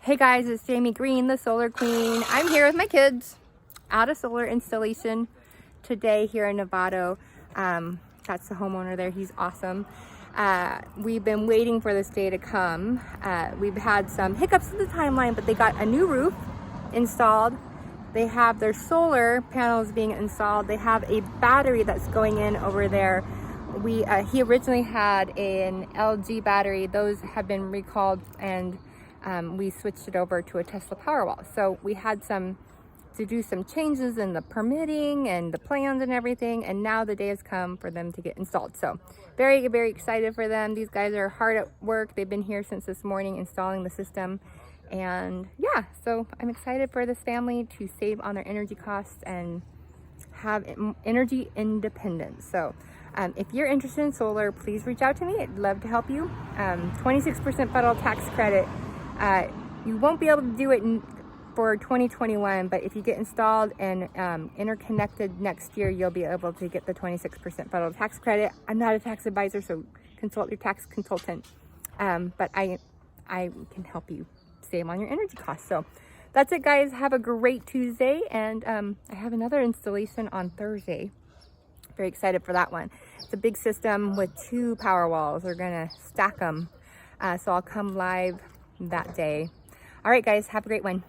Hey guys, it's Jaime Greene, the Solar Queen. I'm here with my kids at a solar installation today here in Novato. That's the homeowner there. He's awesome. We've been waiting for this day to come. We've had some hiccups in the timeline, but they got a new roof installed. They have their solar panels being installed. They have a battery that's going in over there. He originally had an LG battery. Those have been recalled, and we switched it over to a Tesla Powerwall. So we had to do some changes in the permitting and the plans and everything, and now the day has come for them to get installed. So very, very excited for them. These guys are hard at work. They've been here since this morning installing the system. And yeah, so I'm excited for this family to save on their energy costs and have energy independence. So if you're interested in solar, please reach out to me. I'd love to help you. 26% federal tax credit. You won't be able to do it for 2021, but if you get installed and interconnected next year, you'll be able to get the 26% federal tax credit. I'm not a tax advisor, so consult your tax consultant. But I can help you save on your energy costs. So that's it, guys. Have a great Tuesday, and I have another installation on Thursday. Very excited for that one. It's a big system with 2 power walls. We're gonna stack them. So I'll come live that day. All right, guys, have a great one.